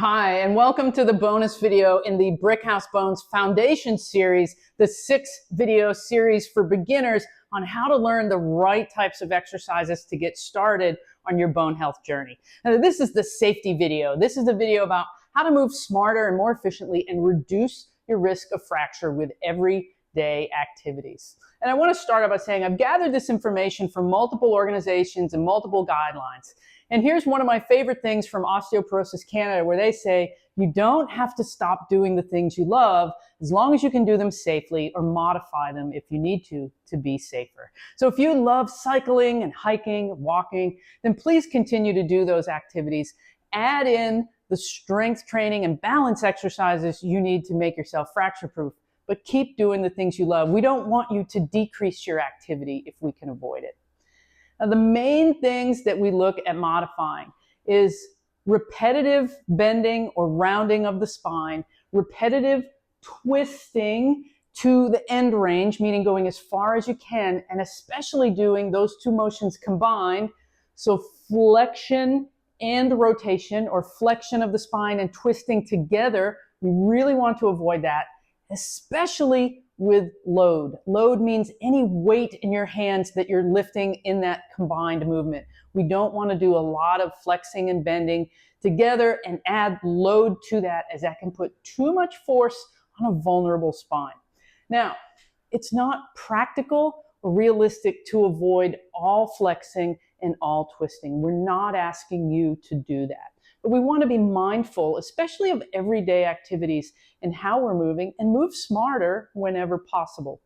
Hi, and welcome to the bonus video in the Brickhouse Bones Foundation series, the 6-video series for beginners on how to learn the right types of exercises to get started on your bone health journey. Now, this is the safety video. This is the video about how to move smarter and more efficiently and reduce your risk of fracture with everyday activities. And I want to start out by saying I've gathered this information from multiple organizations and multiple guidelines. And here's one of my favorite things from Osteoporosis Canada, where they say you don't have to stop doing the things you love as long as you can do them safely or modify them if you need to be safer. So if you love cycling and hiking, walking, then please continue to do those activities. Add in the strength training and balance exercises you need to make yourself fracture proof, but keep doing the things you love. We don't want you to decrease your activity if we can avoid it. Now, the main things that we look at modifying is repetitive bending or rounding of the spine, repetitive twisting to the end range, meaning going as far as you can, and especially doing those two motions combined. So flexion and rotation, or flexion of the spine and twisting together. We really want to avoid that, especially with load. Load means any weight in your hands that you're lifting in that combined movement. We don't want to do a lot of flexing and bending together and add load to that, as that can put too much force on a vulnerable spine. Now, it's not practical or realistic to avoid all flexing and all twisting. We're not asking you to do that. But we want to be mindful, especially of everyday activities and how we're moving, and move smarter whenever possible.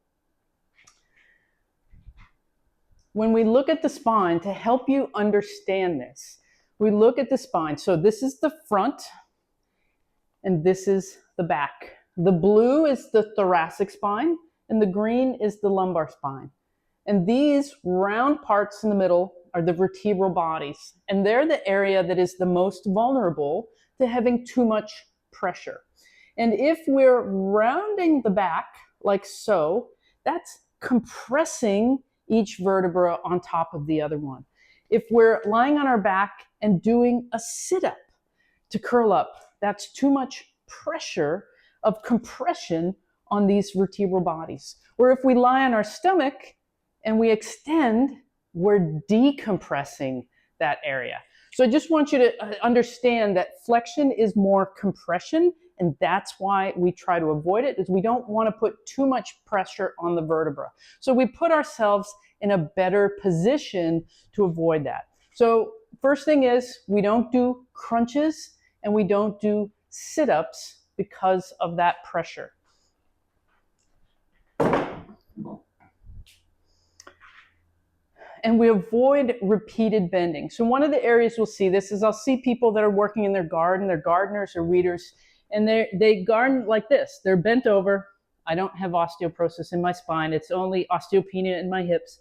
When we look at the spine, to help you understand this, we look at the spine. So this is the front, and this is the back. The blue is the thoracic spine, and the green is the lumbar spine. And these round parts in the middle are the vertebral bodies, and they're the area that is the most vulnerable to having too much pressure. And if we're rounding the back like so, that's compressing each vertebra on top of the other one. If we're lying on our back and doing a sit-up to curl up, that's too much pressure of compression on these vertebral bodies. Or if we lie on our stomach and we extend, we're decompressing that area. So I just want you to understand that flexion is more compression, and that's why we try to avoid it, is we don't want to put too much pressure on the vertebra. So we put ourselves in a better position to avoid that. So first thing is, we don't do crunches and we don't do sit-ups because of that pressure. And we avoid repeated bending. So one of the areas we'll see this is I'll see people that are working in their garden, they're gardeners or weeders, and they garden like this. They're bent over. I don't have osteoporosis in my spine. It's only osteopenia in my hips.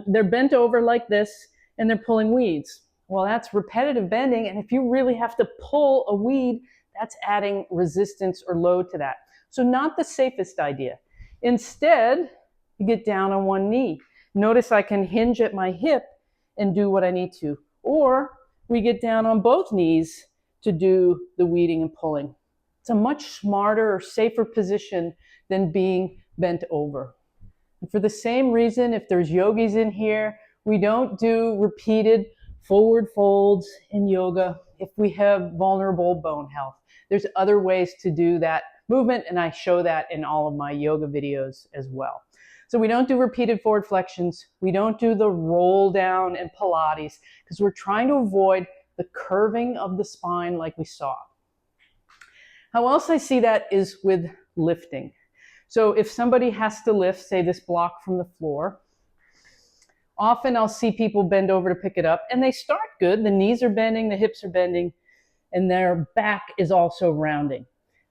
They're bent over like this, and they're pulling weeds. Well, that's repetitive bending, and if you really have to pull a weed, that's adding resistance or load to that. So not the safest idea. Instead, you get down on one knee. Notice I can hinge at my hip and do what I need to. Or we get down on both knees to do the weeding and pulling. It's a much smarter or safer position than being bent over. And for the same reason, if there's yogis in here, we don't do repeated forward folds in yoga if we have vulnerable bone health. There's other ways to do that movement, and I show that in all of my yoga videos as well. So we don't do repeated forward flexions. We don't do the roll down and Pilates because we're trying to avoid the curving of the spine like we saw. How else I see that is with lifting. So if somebody has to lift, say this block from the floor, often I'll see people bend over to pick it up, and they start good. The knees are bending, the hips are bending, and their back is also rounding.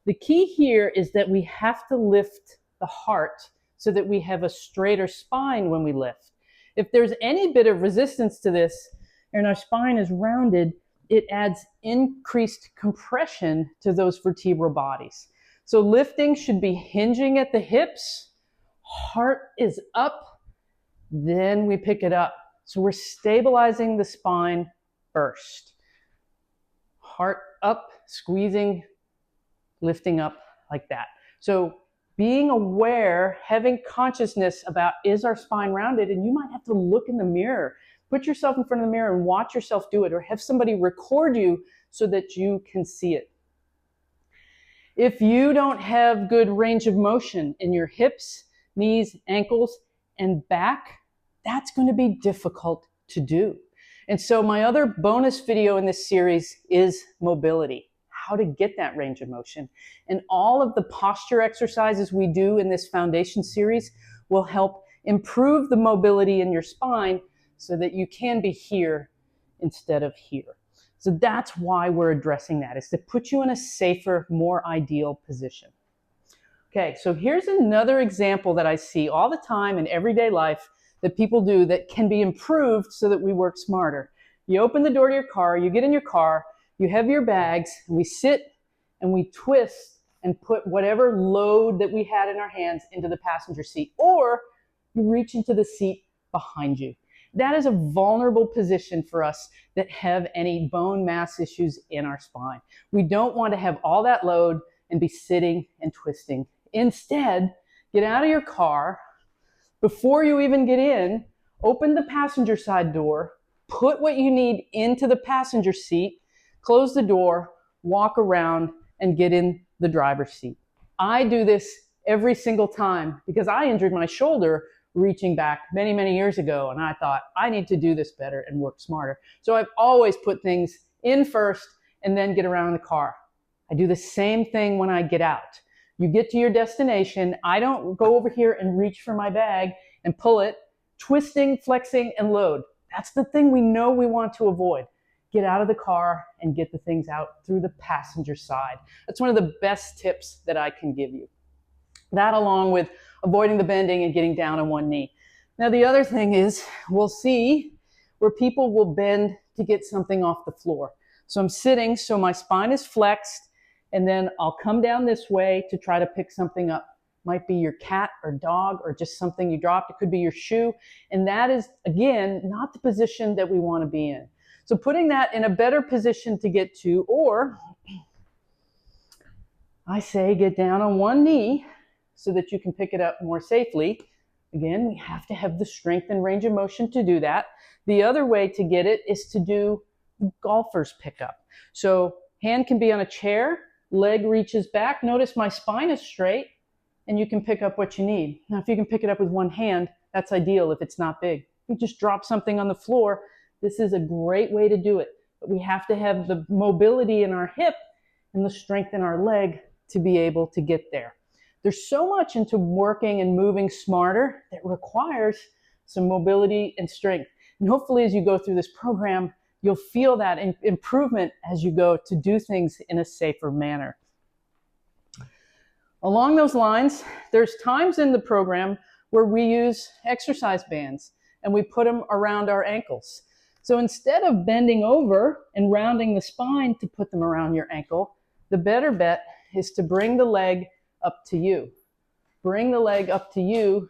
The key here is that we have to lift the heart so that we have a straighter spine when we lift. If there's any bit of resistance to this and our spine is rounded, it adds increased compression to those vertebral bodies. So lifting should be hinging at the hips, heart is up, then we pick it up. So we're stabilizing the spine first. Heart up, squeezing, lifting up like that. So being aware, having consciousness about, is our spine rounded? And you might have to look in the mirror. Put yourself in front of the mirror and watch yourself do it, or have somebody record you so that you can see it. If you don't have good range of motion in your hips, knees, ankles, and back, that's going to be difficult to do. And so my other bonus video in this series is mobility, how to get that range of motion. And all of the posture exercises we do in this foundation series will help improve the mobility in your spine so that you can be here instead of here. So that's why we're addressing that, is to put you in a safer, more ideal position. Okay, so here's another example that I see all the time in everyday life that people do that can be improved so that we work smarter. You open the door to your car, you get in your car, you have your bags, and we sit and we twist and put whatever load that we had in our hands into the passenger seat, or you reach into the seat behind you. That is a vulnerable position for us that have any bone mass issues in our spine. We don't want to have all that load and be sitting and twisting. Instead, get out of your car. Before you even get in, open the passenger side door, put what you need into the passenger seat, close the door, walk around, and get in the driver's seat. I do this every single time because I injured my shoulder reaching back many, many years ago, and I thought, I need to do this better and work smarter. So I've always put things in first and then get around in the car. I do the same thing when I get out. You get to your destination. I don't go over here and reach for my bag and pull it, twisting, flexing, and load. That's the thing we know we want to avoid. Get out of the car and get the things out through the passenger side. That's one of the best tips that I can give you. That, along with avoiding the bending and getting down on one knee. Now, the other thing is, we'll see where people will bend to get something off the floor. So I'm sitting, so my spine is flexed, and then I'll come down this way to try to pick something up. Might be your cat or dog or just something you dropped. It could be your shoe. And that is, again, not the position that we want to be in. So putting that in a better position to get to, or I say get down on one knee so that you can pick it up more safely. Again, we have to have the strength and range of motion to do that. The other way to get it is to do golfer's pickup. So hand can be on a chair, leg reaches back. Notice my spine is straight, and you can pick up what you need. Now, if you can pick it up with one hand, that's ideal if it's not big. If you just drop something on the floor, this is a great way to do it. But we have to have the mobility in our hip and the strength in our leg to be able to get there. There's so much into working and moving smarter that requires some mobility and strength. And hopefully as you go through this program, you'll feel that improvement as you go to do things in a safer manner. Along those lines, there's times in the program where we use exercise bands and we put them around our ankles. So instead of bending over and rounding the spine to put them around your ankle, the better bet is to bring the leg up to you. Bring the leg up to you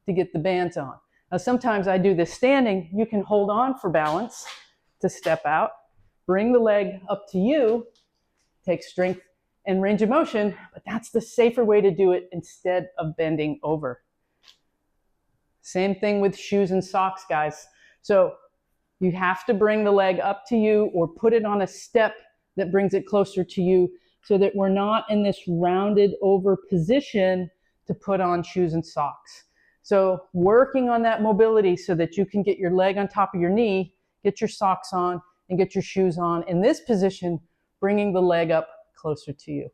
to get the bands on. Now, sometimes I do this standing. You can hold on for balance to step out. Bring the leg up to you, take strength and range of motion, but that's the safer way to do it instead of bending over. Same thing with shoes and socks, guys. So you have to bring the leg up to you or put it on a step that brings it closer to you so that we're not in this rounded over position to put on shoes and socks. So working on that mobility so that you can get your leg on top of your knee, get your socks on, and get your shoes on in this position, bringing the leg up closer to you.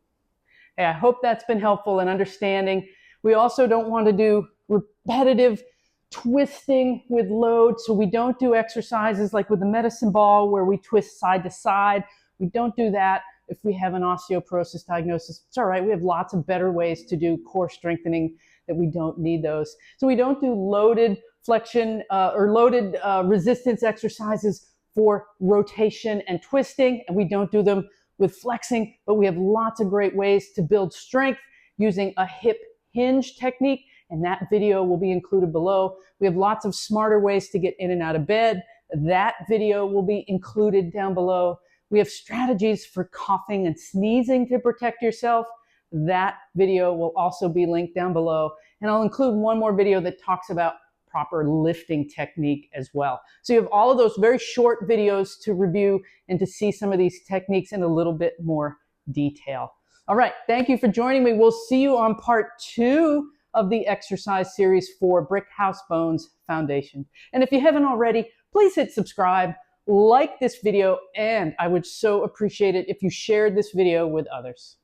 Hey, I hope that's been helpful in understanding. We also don't want to do repetitive twisting with load, so we don't do exercises like with the medicine ball where we twist side to side. We don't do that if we have an osteoporosis diagnosis. It's all right. We have lots of better ways to do core strengthening that we don't need those. So we don't do loaded flexion or loaded resistance exercises for rotation and twisting, and we don't do them with flexing, but we have lots of great ways to build strength using a hip hinge technique, and that video will be included below. We have lots of smarter ways to get in and out of bed. That video will be included down below. We have strategies for coughing and sneezing to protect yourself. That video will also be linked down below. And I'll include one more video that talks about proper lifting technique as well. So you have all of those very short videos to review and to see some of these techniques in a little bit more detail. All right, thank you for joining me. We'll see you on part 2 of the exercise series for Brick House Bones Foundation. And if you haven't already, please hit subscribe, like this video, and I would so appreciate it if you shared this video with others.